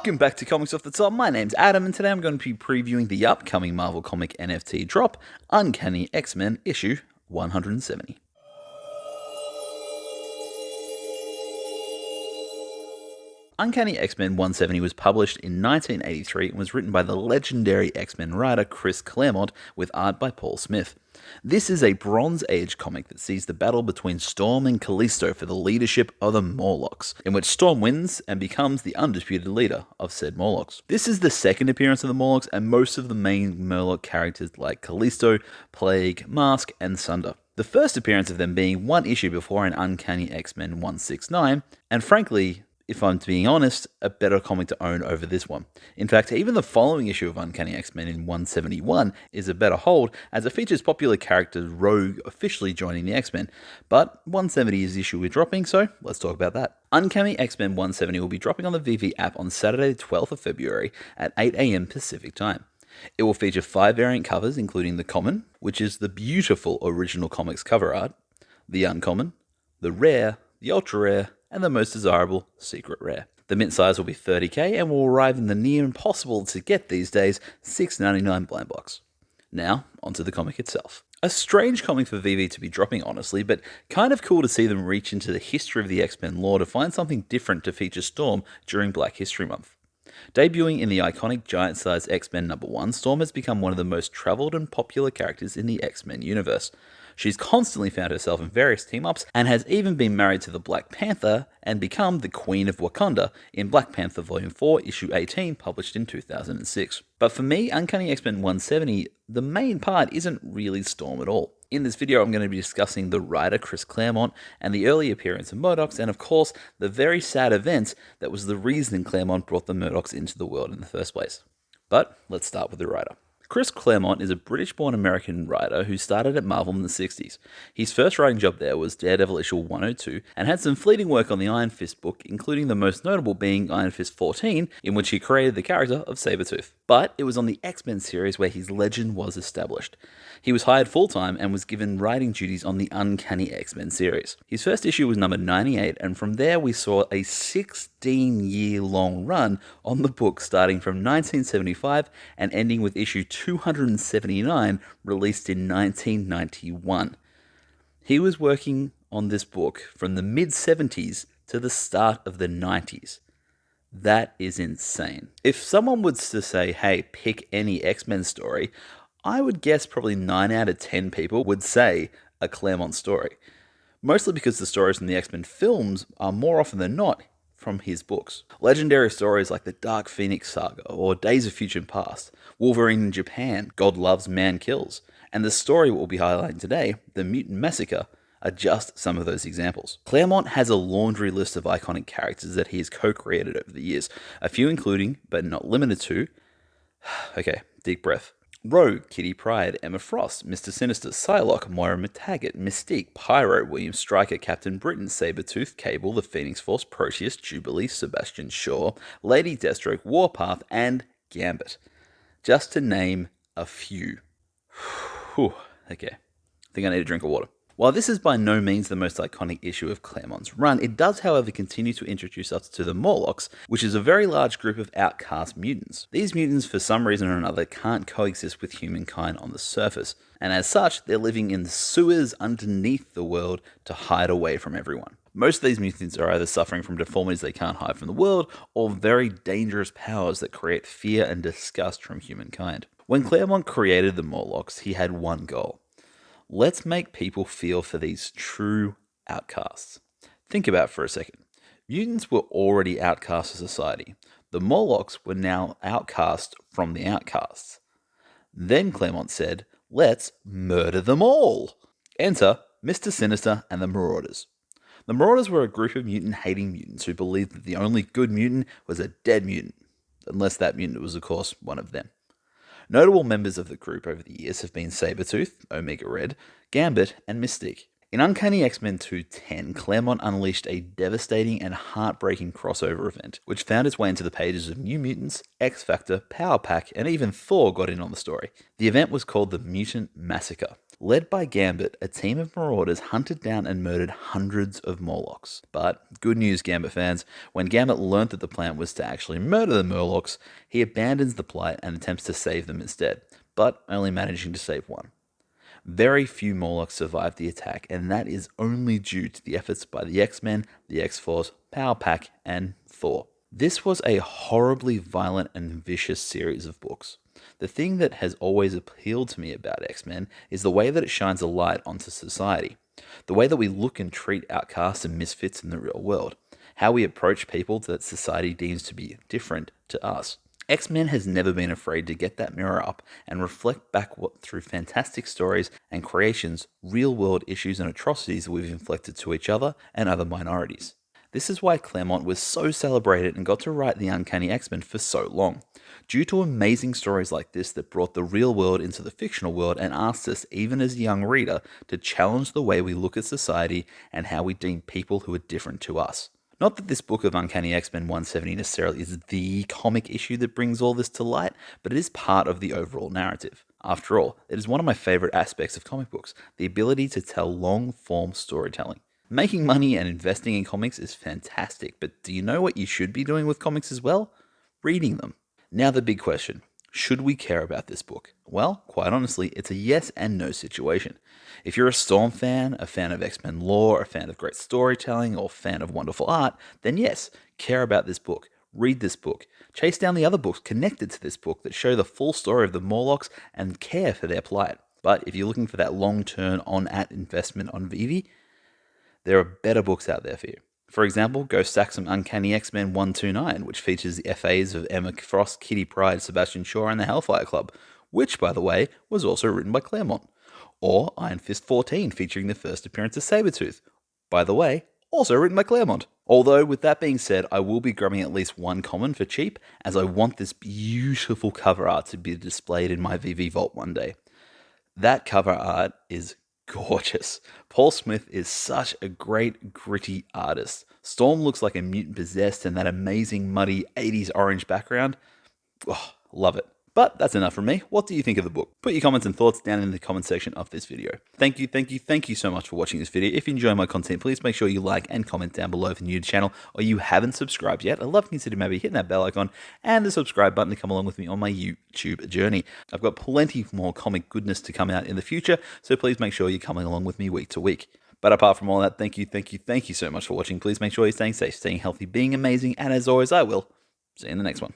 Welcome back to Comics Off the Top. My name's Adam, and today I'm going to be previewing the upcoming Marvel comic NFT drop, Uncanny X-Men issue 170. Uncanny X-Men 170 was published in 1983 and was written by the legendary X-Men writer Chris Claremont with art by Paul Smith. This is a Bronze Age comic that sees the battle between Storm and Callisto for the leadership of the Morlocks, in which Storm wins and becomes the undisputed leader of said Morlocks. This is the second appearance of the Morlocks and most of the main Morlock characters like Callisto, Plague, Mask, and Sunder. The first appearance of them being one issue before in Uncanny X-Men 169, and frankly, if I'm being honest, a better comic to own over this one. In fact, even the following issue of Uncanny X-Men in 171 is a better hold, as it features popular character Rogue officially joining the X-Men. But 170 is the issue we're dropping, so let's talk about that. Uncanny X-Men 170 will be dropping on the Veve app on Saturday, 12th of February at 8 AM Pacific time. It will feature 5 variant covers, including the Common, which is the beautiful original comics cover art, the Uncommon, the Rare, the Ultra Rare, and the most desirable Secret Rare. The mint size will be 30k and will arrive in the near impossible to get these days $6.99 blind box. Now, onto the comic itself. A strange comic for Veve to be dropping, honestly, but kind of cool to see them reach into the history of the X-Men lore to find something different to feature Storm during Black History Month. Debuting in the iconic giant-sized X-Men #1, Storm has become one of the most travelled and popular characters in the X-Men universe. She's constantly found herself in various team-ups and has even been married to the Black Panther and become the Queen of Wakanda in Black Panther Volume 4, Issue 18, published in 2006. But for me, Uncanny X-Men 170, the main part isn't really Storm at all. In this video, I'm going to be discussing the writer Chris Claremont and the early appearance of Morlocks, and of course, the very sad event that was the reason Claremont brought the Morlocks into the world in the first place. But let's start with the writer. Chris Claremont is a British-born American writer who started at Marvel in the 60s. His first writing job there was Daredevil issue 102, and had some fleeting work on the Iron Fist book, including the most notable being Iron Fist 14, in which he created the character of Sabretooth. But it was on the X-Men series where his legend was established. He was hired full-time and was given writing duties on the Uncanny X-Men series. His first issue was number 98, and from there we saw a 16-year-long run on the book starting from 1975 and ending with issue 279, released in 1991. He was working on this book from the mid-70s to the start of the 90s. That is insane. If someone was to say, hey, pick any X-Men story, I would guess probably 9 out of 10 people would say a Claremont story. Mostly because the stories in the X-Men films are more often than not from his books. Legendary stories like the Dark Phoenix Saga or Days of Future Past, Wolverine in Japan, God Loves, Man Kills, and the story we'll be highlighting today, The Mutant Massacre, are just some of those examples. Claremont has a laundry list of iconic characters that he has co-created over the years, a few including, but not limited to, okay, deep breath, Rogue, Kitty Pryde, Emma Frost, Mr. Sinister, Psylocke, Moira McTaggart, Mystique, Pyro, William Stryker, Captain Britain, Sabretooth, Cable, the Phoenix Force, Proteus, Jubilee, Sebastian Shaw, Lady Deathstroke, Warpath, and Gambit. Just to name a few. Whew, okay, I think I need a drink of water. While this is by no means the most iconic issue of Claremont's run, it does however continue to introduce us to the Morlocks, which is a very large group of outcast mutants. These mutants, for some reason or another, can't coexist with humankind on the surface, and as such, they're living in the sewers underneath the world to hide away from everyone. Most of these mutants are either suffering from deformities they can't hide from the world, or very dangerous powers that create fear and disgust from humankind. When Claremont created the Morlocks, he had one goal. Let's make people feel for these true outcasts. Think about it for a second. Mutants were already outcast of society. The Morlocks were now outcast from the outcasts. Then Claremont said, let's murder them all. Enter Mr. Sinister and the Marauders. The Marauders were a group of mutant-hating mutants who believed that the only good mutant was a dead mutant, unless that mutant was, of course, one of them. Notable members of the group over the years have been Sabretooth, Omega Red, Gambit, and Mystique. In Uncanny X-Men 210, Claremont unleashed a devastating and heartbreaking crossover event, which found its way into the pages of New Mutants, X-Factor, Power Pack, and even Thor got in on the story. The event was called the Mutant Massacre. Led by Gambit, a team of marauders hunted down and murdered hundreds of Morlocks. But good news, Gambit fans, when Gambit learnt that the plan was to actually murder the Morlocks, he abandons the plight and attempts to save them instead, but only managing to save one. Very few Morlocks survived the attack, and that is only due to the efforts by the X-Men, the X-Force, Power Pack, and Thor. This was a horribly violent and vicious series of books. The thing that has always appealed to me about X-Men is the way that it shines a light onto society. The way that we look and treat outcasts and misfits in the real world. How we approach people that society deems to be different to us. X-Men has never been afraid to get that mirror up and reflect back what through fantastic stories and creations, real-world issues and atrocities we've inflicted to each other and other minorities. This is why Claremont was so celebrated and got to write the Uncanny X-Men for so long, due to amazing stories like this that brought the real world into the fictional world and asked us, even as a young reader, to challenge the way we look at society and how we deem people who are different to us. Not that this book of Uncanny X-Men 170 necessarily is the comic issue that brings all this to light, but it is part of the overall narrative. After all, it is one of my favorite aspects of comic books, the ability to tell long-form storytelling. Making money and investing in comics is fantastic, but do you know what you should be doing with comics as well? Reading them. Now the big question. Should we care about this book? Well, quite honestly, it's a yes and no situation. If you're a Storm fan, a fan of X-Men lore, a fan of great storytelling, or fan of wonderful art, then yes, care about this book. Read this book. Chase down the other books connected to this book that show the full story of the Morlocks and care for their plight. But if you're looking for that long-term on-at investment on Veve, there are better books out there for you. For example, go stack some Uncanny X-Men 129, which features the FAs of Emma Frost, Kitty Pryde, Sebastian Shaw, and the Hellfire Club, which, by the way, was also written by Claremont. Or Iron Fist 14, featuring the first appearance of Sabretooth, by the way, also written by Claremont. Although, with that being said, I will be grabbing at least one common for cheap, as I want this beautiful cover art to be displayed in my Veve vault one day. That cover art is gorgeous. Paul Smith is such a great, gritty artist. Storm looks like a mutant possessed in that amazing, muddy 80s orange background. Oh, love it. But that's enough from me. What do you think of the book? Put your comments and thoughts down in the comment section of this video. Thank you so much for watching this video. If you enjoy my content, please make sure you like and comment down below if you're new to the channel or you haven't subscribed yet. I'd love to consider maybe hitting that bell icon and the subscribe button to come along with me on my YouTube journey. I've got plenty more comic goodness to come out in the future, so please make sure you're coming along with me week to week. But apart from all that, thank you so much for watching. Please make sure you're staying safe, staying healthy, being amazing, and as always, I will see you in the next one.